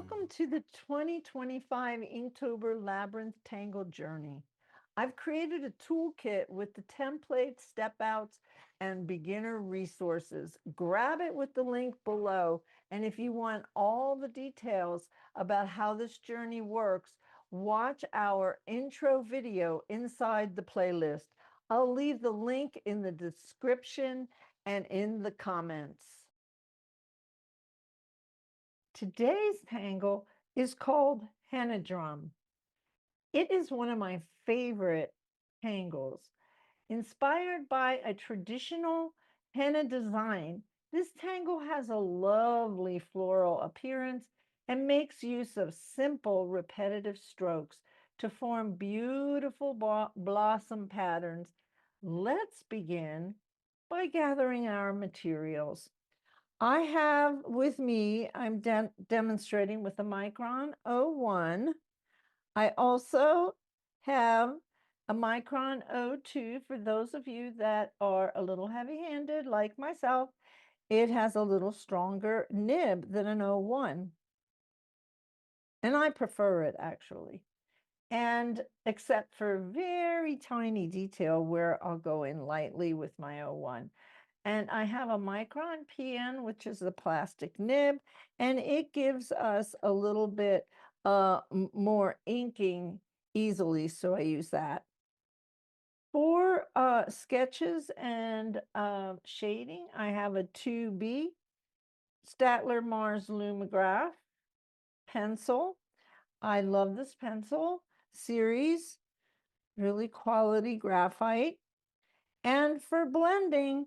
Welcome to the 2025 Inktober Labyrinth Tangle Journey. I've created a toolkit with the templates, step outs, and beginner resources. Grab it with the link below. And if you want all the details about how this journey works, watch our intro video inside the playlist. I'll leave the link in the description and in the comments. Today's tangle is called Henna Drum. It is one of my favorite tangles. Inspired by a traditional henna design, this tangle has a lovely floral appearance and makes use of simple repetitive strokes to form beautiful blossom patterns. Let's begin by gathering our materials. I have with me, I'm demonstrating with the Micron 01. I also have a Micron 02 for those of you that are a little heavy-handed like myself. It has a little stronger nib than an 01. And I prefer it actually. And except for very tiny detail where I'll go in lightly with my 01. And I have a Micron PN, which is the plastic nib, and it gives us a little bit more inking easily, so I use that. For sketches and shading, I have a 2B Staedtler Mars Lumograph pencil. I love this pencil series, really quality graphite. And for blending,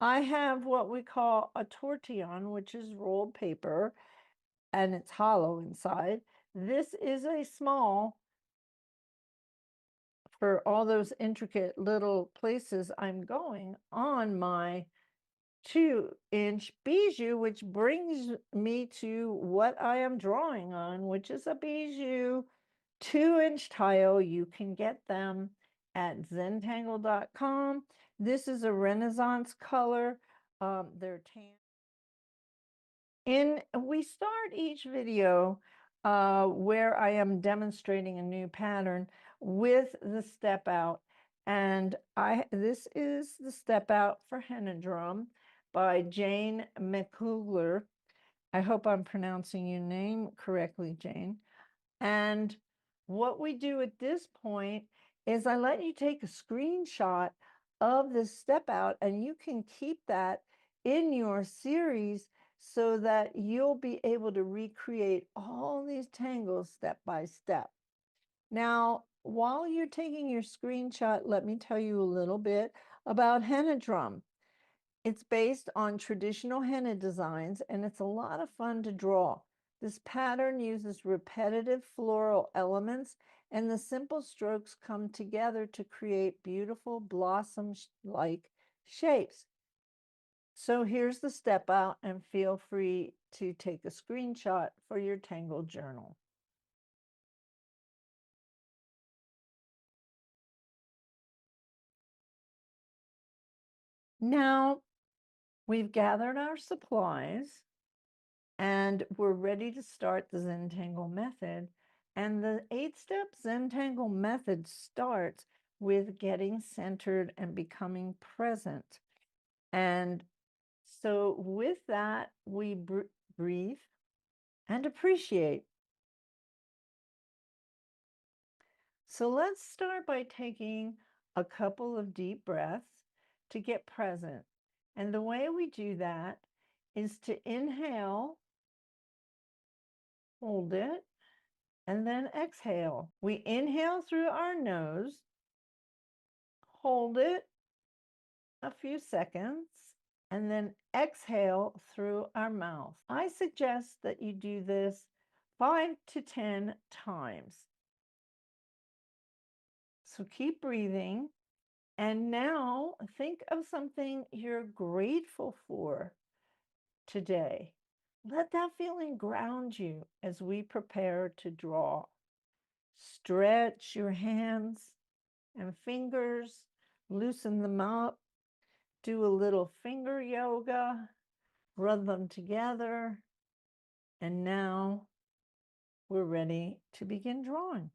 I have what we call a tortillon, which is rolled paper, and it's hollow inside. This is a small for all those intricate little places I'm going on my 2-inch bijou, which brings me to what I am drawing on, which is a bijou 2-inch tile. You can get them at zentangle.com. This is a Renaissance color. They're tan. We start each video where I am demonstrating a new pattern with the step out. And this is the step out for Henna Drum by Jane McCougler. I hope I'm pronouncing your name correctly, Jane. And what we do at this point is I let you take a screenshot of this step out, and you can keep that in your series so that you'll be able to recreate all these tangles step by step. Now, while you're taking your screenshot, let me tell you a little bit about Henna Drum. It's based on traditional henna designs, and it's a lot of fun to draw. This pattern uses repetitive floral elements, and the simple strokes come together to create beautiful blossom-like shapes. So here's the step out, and feel free to take a screenshot for your Tangle journal. Now, we've gathered our supplies and we're ready to start the Zentangle method. And the 8-step Zentangle method starts with getting centered and becoming present. And so with that, we breathe and appreciate. So let's start by taking a couple of deep breaths to get present. And the way we do that is to inhale, hold it, and then exhale. We inhale through our nose, hold it a few seconds, and then exhale through our mouth. I suggest that you do this 5 to 10 times. So keep breathing. And now think of something you're grateful for today. Let that feeling ground you as we prepare to draw. Stretch your hands and fingers, loosen them up, do a little finger yoga, rub them together, and now we're ready to begin drawing.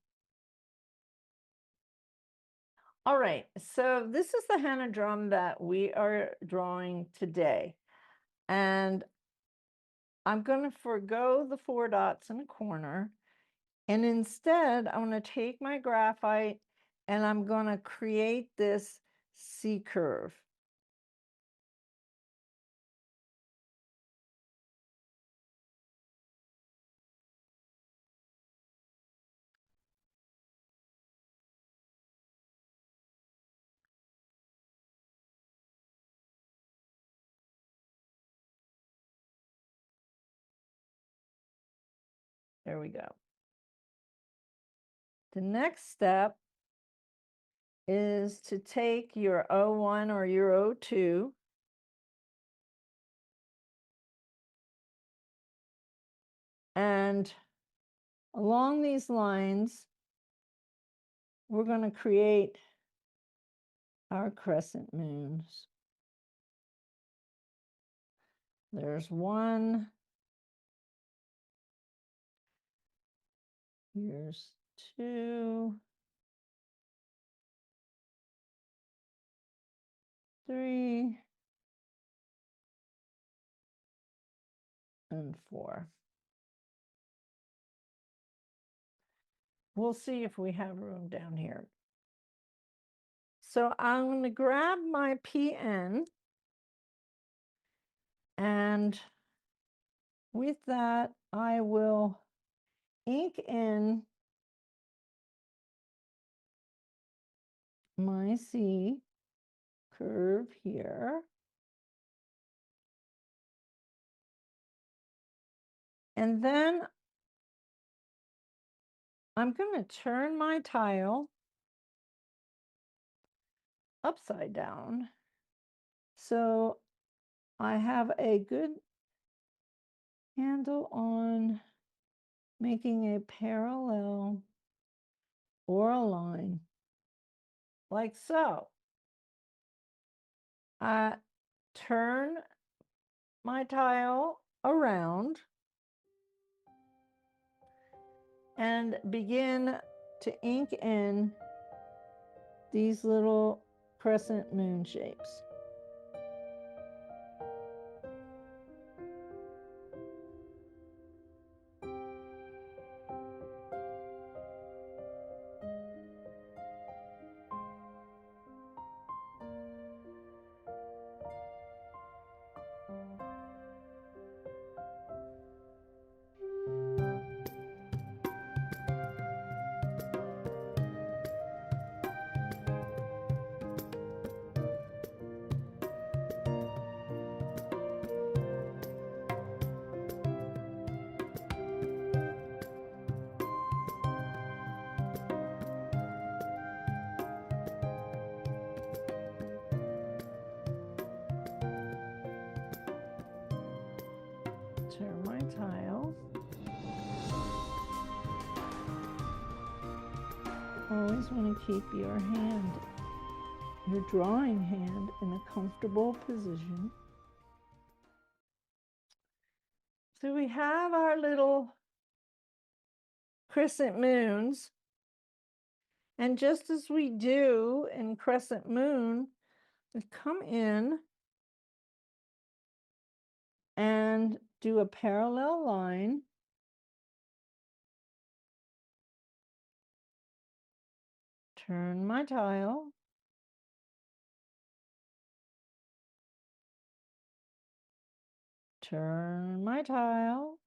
All right, so this is the Henna Drum that we are drawing today. And I'm going to forego the 4 dots in the corner. And instead, I'm going to take my graphite and I'm going to create this C curve. There we go. The next step is to take your O1 or your O2 and along these lines, we're going to create our crescent moons. There's one. Here's 2, 3, and 4. We'll see if we have room down here. So I'm going to grab my PN, and with that, I will ink in my C curve here. And then I'm going to turn my tile upside down so I have a good handle on making a parallel or a line like so. I turn my tile around and begin to ink in these little crescent moon shapes. Turn my tile. Always want to keep your hand, your drawing hand, in a comfortable position. So we have our little crescent moons. And just as we do in crescent moon, we come in and do a parallel line. Turn my tile. Turn my tile.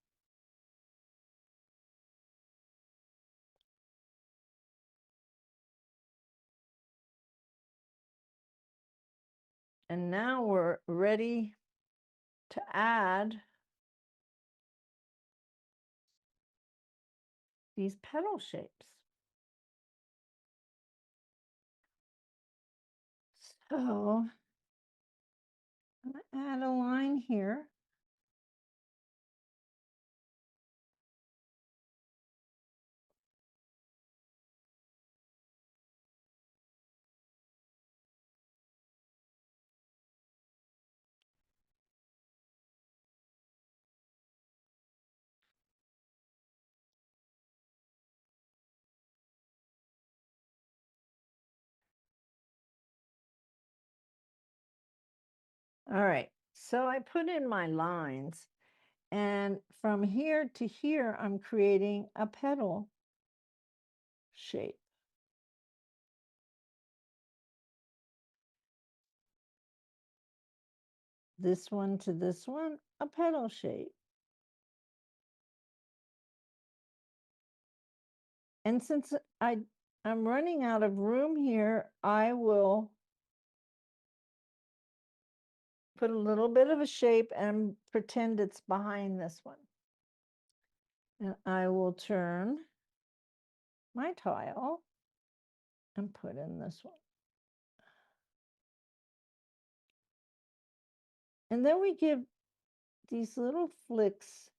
And now we're ready to add these petal shapes. So I'm going to add a line here. All right, so I put in my lines, and from here to here, I'm creating a petal shape. This one to this one, a petal shape. And since I'm running out of room here, I will put a little bit of a shape and pretend it's behind this one. And I will turn my tile and put in this one. And then we give these little flicks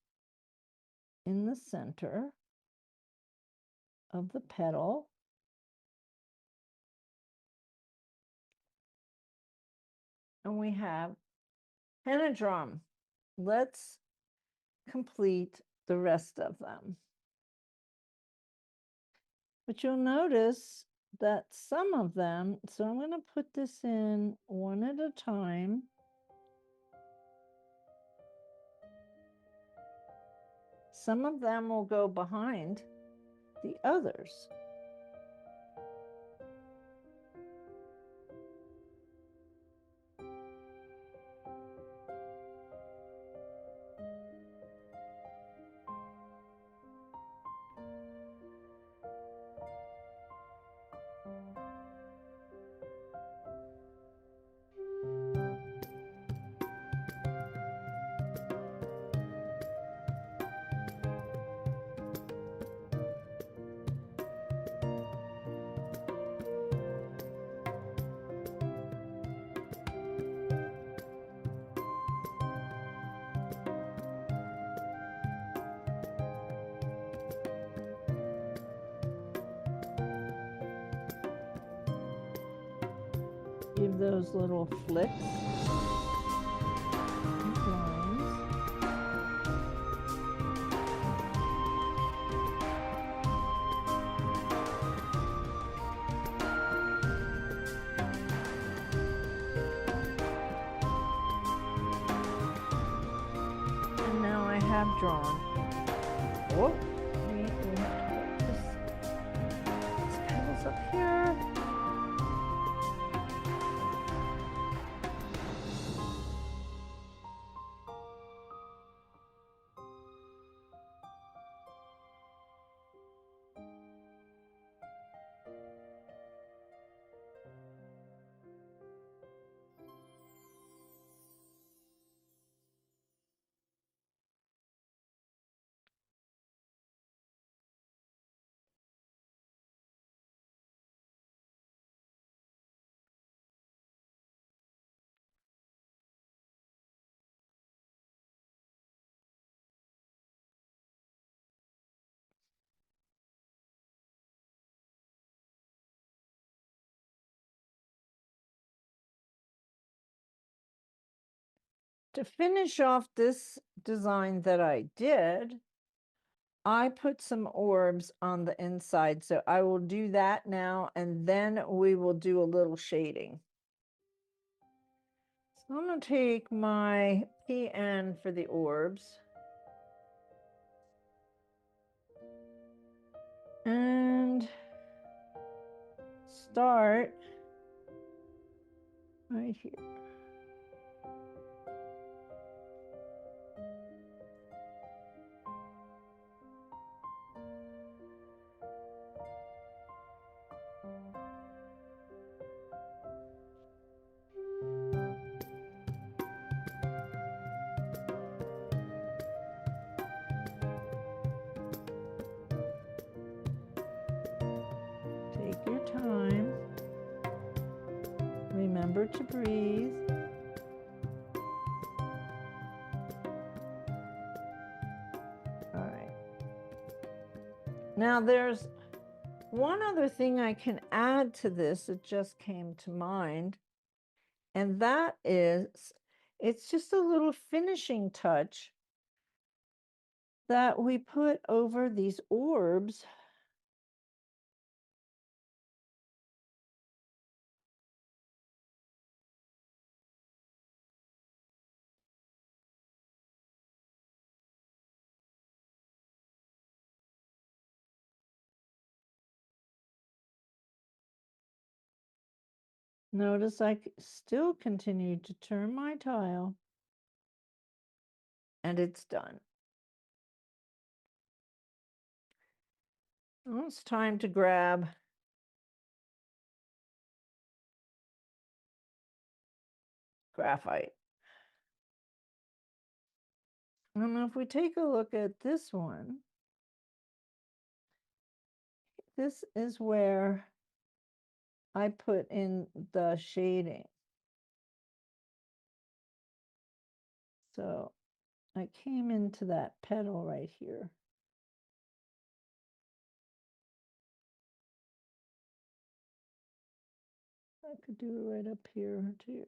in the center of the petal. And we have Henna Drum. Let's complete the rest of them. But you'll notice that some of them, so I'm going to put this in one at a time. Some of them will go behind the others. Give those little flicks and lines. And now I have drawn. Oh, we have to put these petals up here. To finish off this design that I did, I put some orbs on the inside. So I will do that now, and then we will do a little shading. So I'm going to take my PN for the orbs. And start right here. Take your time. Remember to breathe. All right. Now there's one other thing I can add to this that just came to mind, and that is, it's just a little finishing touch that we put over these orbs. Notice I still continue to turn my tile, and it's done. Well, it's time to grab graphite. And if we take a look at this one, this is where I put in the shading. So I came into that petal right here. I could do it right up here too.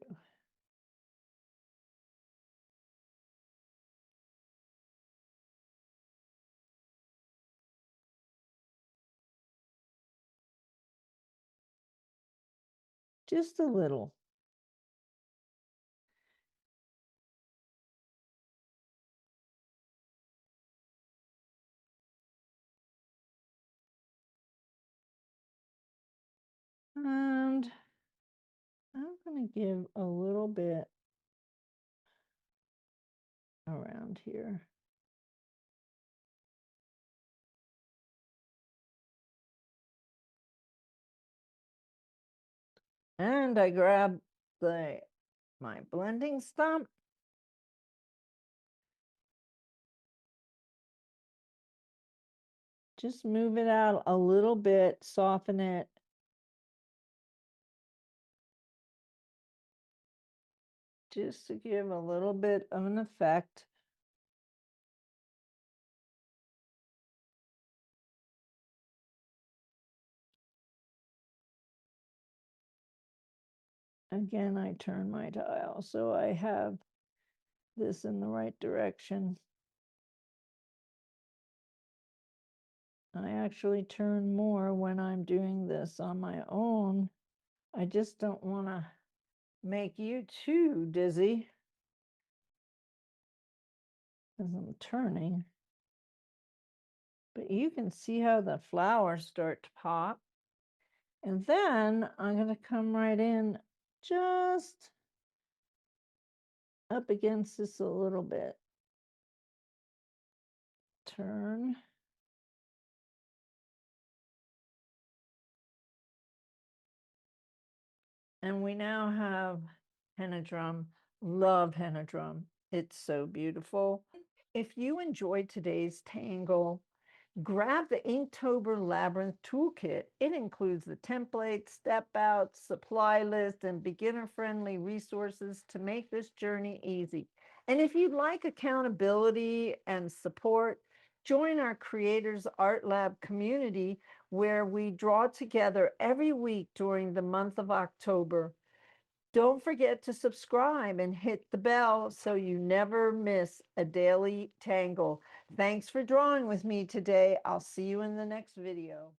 Just a little. And I'm going to give a little bit around here. And I grab my blending stump. Just move it out a little bit, soften it. Just to give a little bit of an effect. Again, I turn my tile so I have this in the right direction. I actually turn more when I'm doing this on my own. I just don't want to make you too dizzy as I'm turning. But you can see how the flowers start to pop. And then I'm going to come right in just up against this a little bit. Turn. And we now have Henna Drum. Love Henna Drum. It's so beautiful. If you enjoyed today's tangle, grab the Inktober Labyrinth Toolkit. It includes the template, step outs, supply list, and beginner-friendly resources to make this journey easy. And if you'd like accountability and support, join our Creators Art Lab community where we draw together every week during the month of October. Don't forget to subscribe and hit the bell so you never miss a daily tangle. Thanks for drawing with me today. I'll see you in the next video.